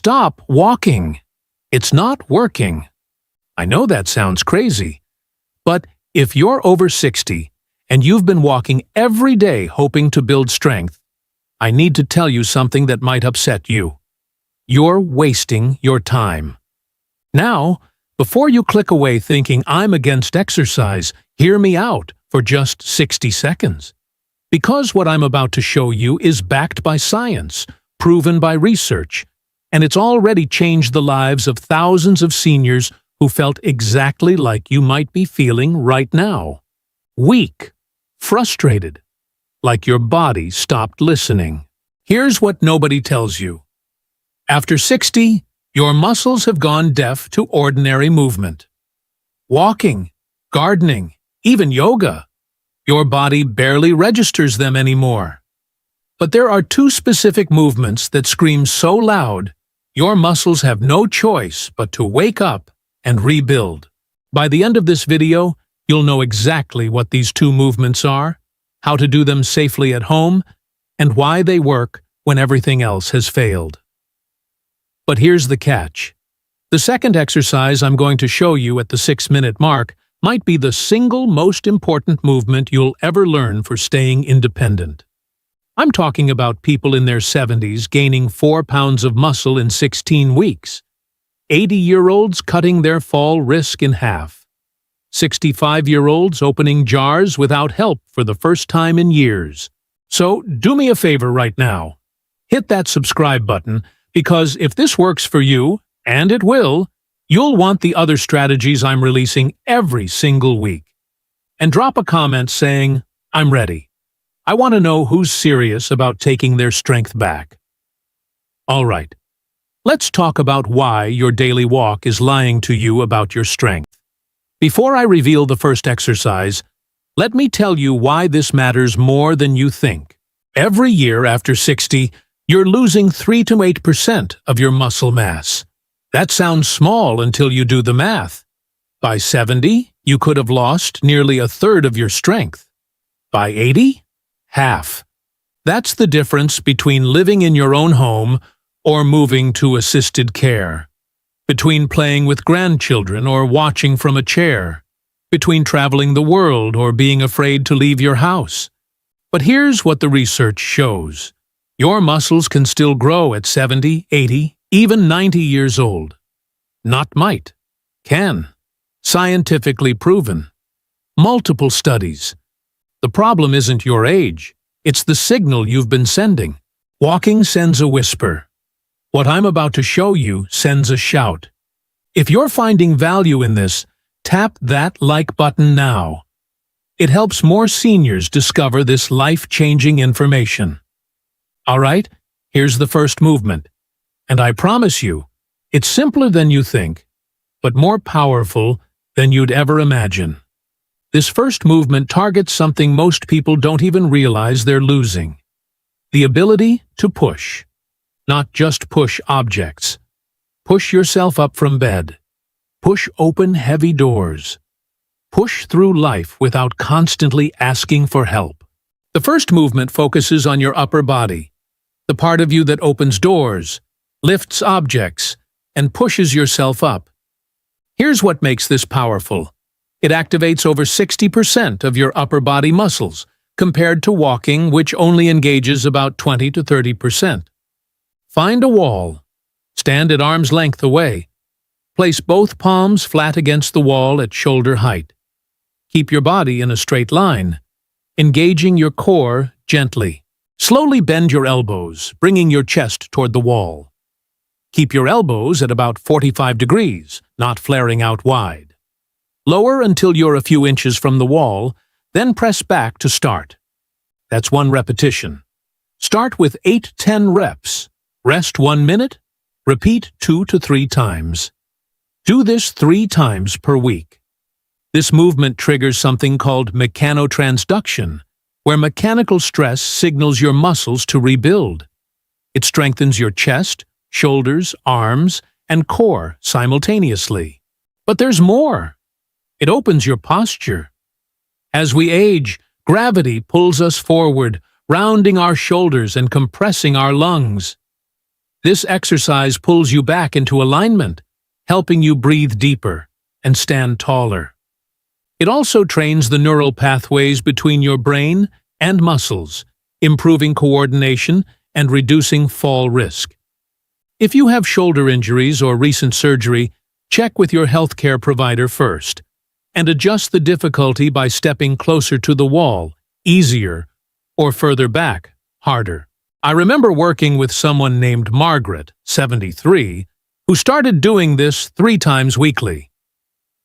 Stop walking. It's not working. I know that sounds crazy, but if you're over 60 and you've been walking every day hoping to build strength, I need to tell you something that might upset you. You're wasting your time. Now, before you click away thinking I'm against exercise, hear me out for just 60 seconds. Because what I'm about to show you is backed by science, proven by research, and it's already changed the lives of thousands of seniors who felt exactly like you might be feeling right now. Weak, frustrated, like your body stopped listening. Here's what nobody tells you. After 60, your muscles have gone deaf to ordinary movement. Walking, gardening, even yoga. Your body barely registers them anymore. But there are two specific movements that scream so loud, your muscles have no choice but to wake up and rebuild. By the end of this video, you'll know exactly what these two movements are, how to do them safely at home, and why they work when everything else has failed. But here's the catch. The second exercise I'm going to show you at the 6-minute mark might be the single most important movement you'll ever learn for staying independent. I'm talking about people in their 70s gaining 4 pounds of muscle in 16 weeks, 80-year-olds cutting their fall risk in half, 65-year-olds opening jars without help for the first time in years. So do me a favor right now. Hit that subscribe button, because if this works for you, and it will, you'll want the other strategies I'm releasing every single week. And drop a comment saying, I'm ready. I want to know who's serious about taking their strength back. All right, let's talk about why your daily walk is lying to you about your strength. Before I reveal the first exercise, let me tell you why this matters more than you think. Every year after 60, you're losing 3 to 8% of your muscle mass. That sounds small until you do the math. By 70, you could have lost nearly a third of your strength. By 80, half. That's the difference between living in your own home or moving to assisted care. Between playing with grandchildren or watching from a chair. Between traveling the world or being afraid to leave your house. But here's what the research shows. Your muscles can still grow at 70, 80, even 90 years old. Not might. Can. Scientifically proven. Multiple studies. The problem isn't your age. It's the signal you've been sending. Walking sends a whisper. What I'm about to show you sends a shout. If you're finding value in this, tap that like button now. It helps more seniors discover this life-changing information. All right, here's the first movement. And I promise you, it's simpler than you think, but more powerful than you'd ever imagine. This first movement targets something most people don't even realize they're losing. The ability to push. Not just push objects. Push yourself up from bed. Push open heavy doors. Push through life without constantly asking for help. The first movement focuses on your upper body, the part of you that opens doors, lifts objects, and pushes yourself up. Here's what makes this powerful. It activates over 60% of your upper body muscles, compared to walking, which only engages about 20 to 30%. Find a wall. Stand at arm's length away. Place both palms flat against the wall at shoulder height. Keep your body in a straight line, engaging your core gently. Slowly bend your elbows, bringing your chest toward the wall. Keep your elbows at about 45 degrees, not flaring out wide. Lower until you're a few inches from the wall, then press back to start. That's 1 repetition. Start with 8-10 reps. Rest 1 minute. Repeat 2 to 3 times. Do this 3 times per week. This movement triggers something called mechanotransduction, where mechanical stress signals your muscles to rebuild. It strengthens your chest, shoulders, arms, and core simultaneously. But there's more. It opens your posture. As we age, gravity pulls us forward, rounding our shoulders and compressing our lungs. This exercise pulls you back into alignment, helping you breathe deeper and stand taller. It also trains the neural pathways between your brain and muscles, improving coordination and reducing fall risk. If you have shoulder injuries or recent surgery, check with your healthcare provider first, and adjust the difficulty by stepping closer to the wall, easier, or further back, harder. I remember working with someone named Margaret, 73, who started doing this 3 times weekly.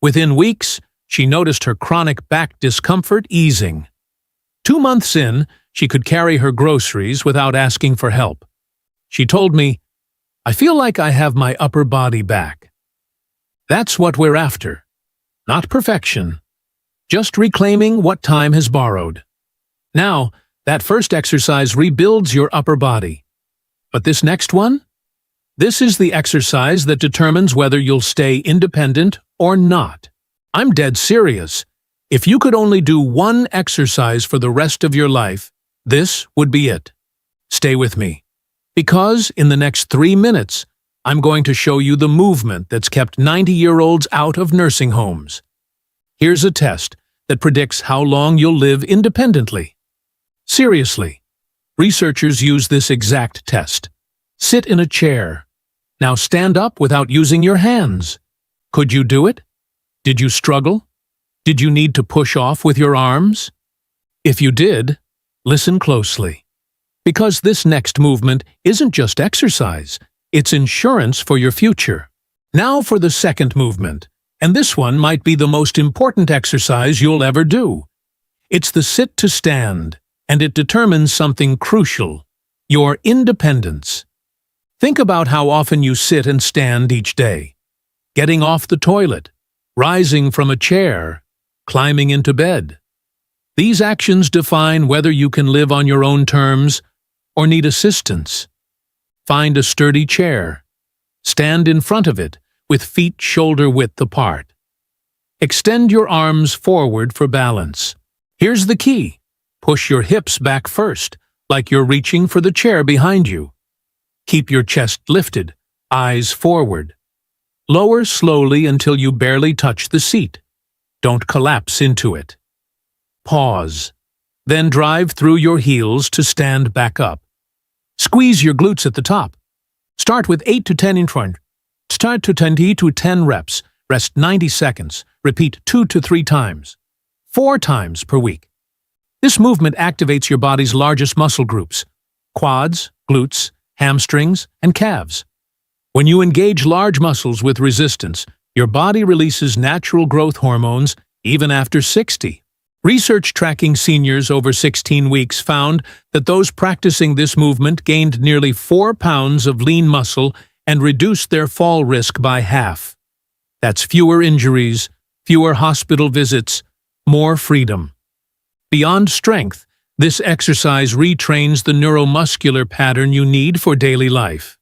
Within weeks, she noticed her chronic back discomfort easing. 2 months in, she could carry her groceries without asking for help. She told me, "I feel like I have my upper body back." That's what we're after. Not perfection, just reclaiming what time has borrowed. Now, that first exercise rebuilds your upper body. But this next one? This is the exercise that determines whether you'll stay independent or not. I'm dead serious. If you could only do one exercise for the rest of your life, this would be it. Stay with me, because in the next 3 minutes, I'm going to show you the movement that's kept 90-year-olds out of nursing homes. Here's a test that predicts how long you'll live independently. Seriously, researchers use this exact test. Sit in a chair. Now stand up without using your hands. Could you do it? Did you struggle? Did you need to push off with your arms? If you did, listen closely. Because this next movement isn't just exercise, it's insurance for your future. Now for the second movement, and this one might be the most important exercise you'll ever do. It's the sit to stand, and it determines something crucial: your independence. Think about how often you sit and stand each day. Getting off the toilet, rising from a chair, climbing into bed. These actions define whether you can live on your own terms or need assistance. Find a sturdy chair. Stand in front of it, with feet shoulder-width apart. Extend your arms forward for balance. Here's the key. Push your hips back first, like you're reaching for the chair behind you. Keep your chest lifted, eyes forward. Lower slowly until you barely touch the seat. Don't collapse into it. Pause. Then drive through your heels to stand back up. Squeeze your glutes at the top. Start with 8 to 10 in front. Start to 20 to 10 reps. Rest 90 seconds. Repeat 2 to 3 times. 4 times per week. This movement activates your body's largest muscle groups: quads, glutes, hamstrings, and calves. When you engage large muscles with resistance, your body releases natural growth hormones even after 60. Research tracking seniors over 16 weeks found that those practicing this movement gained nearly 4 pounds of lean muscle and reduced their fall risk by half. That's fewer injuries, fewer hospital visits, more freedom. Beyond strength, this exercise retrains the neuromuscular pattern you need for daily life.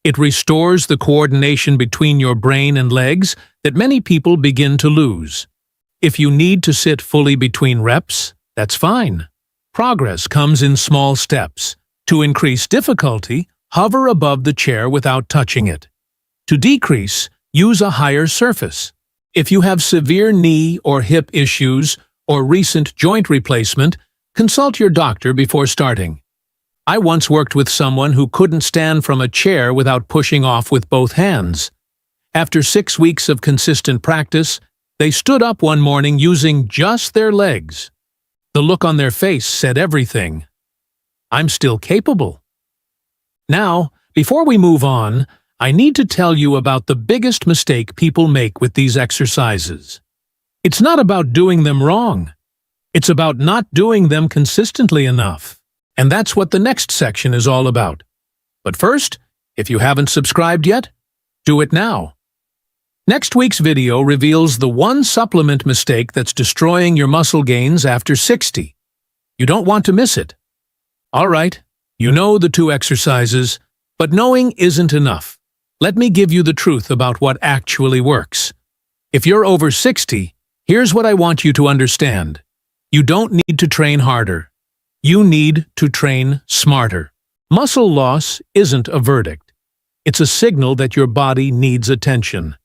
It restores the coordination between your brain and legs that many people begin to lose. If you need to sit fully between reps, that's fine. Progress comes in small steps. To increase difficulty, hover above the chair without touching it. To decrease, use a higher surface. If you have severe knee or hip issues or recent joint replacement, consult your doctor before starting. I once worked with someone who couldn't stand from a chair without pushing off with both hands. After 6 weeks of consistent practice, they stood up one morning using just their legs. The look on their face said everything. I'm still capable. Now, before we move on, I need to tell you about the biggest mistake people make with these exercises. It's not about doing them wrong. It's about not doing them consistently enough. And that's what the next section is all about. But first, if you haven't subscribed yet, do it now. Next week's video reveals the one supplement mistake that's destroying your muscle gains after 60. You don't want to miss it. All right, you know the 2 exercises, but knowing isn't enough. Let me give you the truth about what actually works. If you're over 60, here's what I want you to understand. You don't need to train harder. You need to train smarter. Muscle loss isn't a verdict. It's a signal that your body needs attention.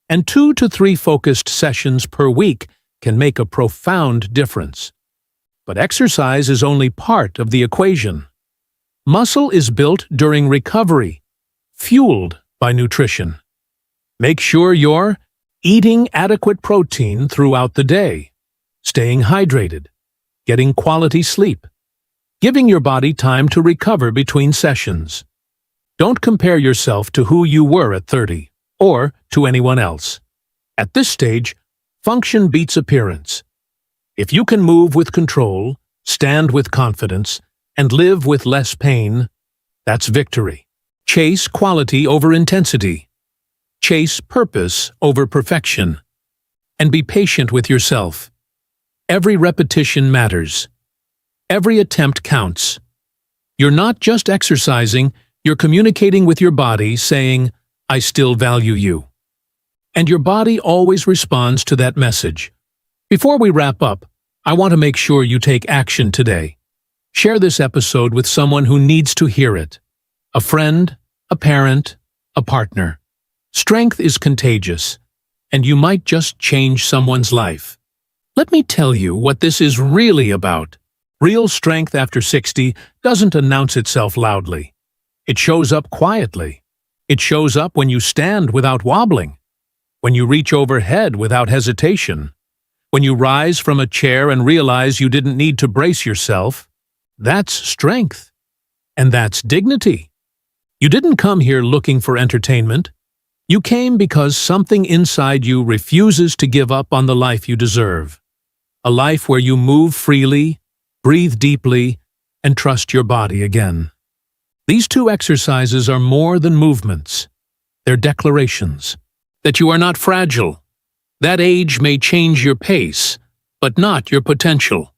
And 2 to 3 focused sessions per week can make a profound difference. But exercise is only part of the equation. Muscle is built during recovery, fueled by nutrition. Make sure you're eating adequate protein throughout the day, staying hydrated, getting quality sleep, giving your body time to recover between sessions. Don't compare yourself to who you were at 30 or to anyone else. At this stage, function beats appearance. If you can move with control, stand with confidence, and live with less pain, that's victory. Chase quality over intensity. Chase purpose over perfection. And be patient with yourself. Every repetition matters. Every attempt counts. You're not just exercising, you're communicating with your body, saying, "I still value you." And your body always responds to that message. Before we wrap up, I want to make sure you take action today. Share this episode with someone who needs to hear it. A friend, a parent, a partner. Strength is contagious, and you might just change someone's life. Let me tell you what this is really about. Real strength after 60 doesn't announce itself loudly. It shows up quietly. It shows up when you stand without wobbling, when you reach overhead without hesitation, when you rise from a chair and realize you didn't need to brace yourself. That's strength. And that's dignity. You didn't come here looking for entertainment. You came because something inside you refuses to give up on the life you deserve. A life where you move freely, breathe deeply, and trust your body again. These 2 exercises are more than movements. They're declarations that you are not fragile. That age may change your pace, but not your potential.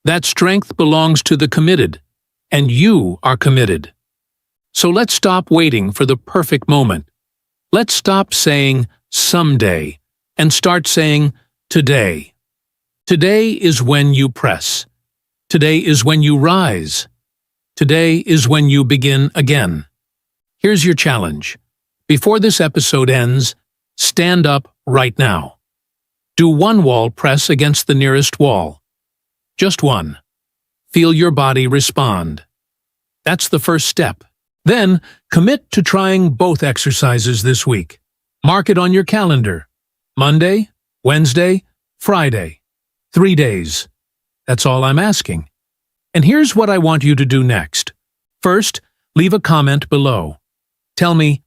That strength belongs to the committed, and you are committed. So let's stop waiting for the perfect moment. Let's stop saying someday and start saying today. Today is when you press. Today is when you rise. Today is when you begin again. Here's your challenge. Before this episode ends, stand up right now. Do 1 wall press against the nearest wall. Just 1. Feel your body respond. That's the first step. Then, commit to trying both exercises this week. Mark it on your calendar. Monday, Wednesday, Friday. 3 days. That's all I'm asking. And here's what I want you to do next. First, leave a comment below. Tell me,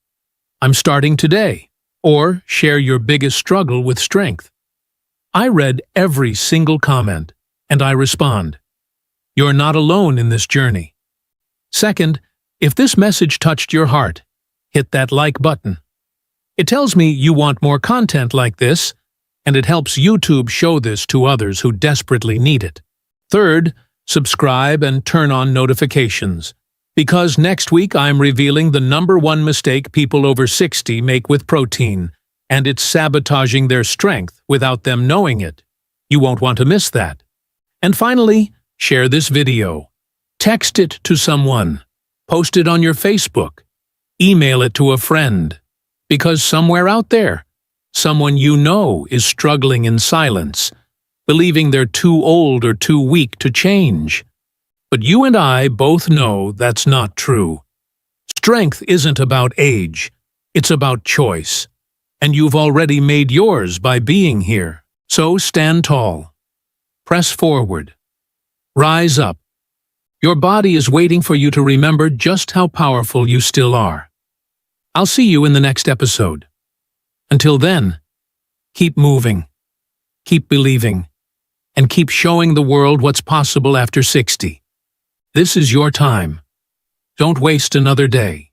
"I'm starting today," or share your biggest struggle with strength. I read every single comment, and I respond. You're not alone in this journey. Second, if this message touched your heart, hit that like button. It tells me you want more content like this, and it helps YouTube show this to others who desperately need it. Third, subscribe and turn on notifications, because next week I'm revealing the #1 mistake people over 60 make with protein, and it's sabotaging their strength without them knowing it. You won't want to miss that. And finally, share this video. Text it to someone. Post it on your Facebook. Email it to a friend. Because somewhere out there, someone you know is struggling in silence, believing they're too old or too weak to change. But you and I both know that's not true. Strength isn't about age, it's about choice. And you've already made yours by being here. So stand tall. Press forward. Rise up. Your body is waiting for you to remember just how powerful you still are. I'll see you in the next episode. Until then, keep moving, keep believing, and keep showing the world what's possible after 60. This is your time. Don't waste another day.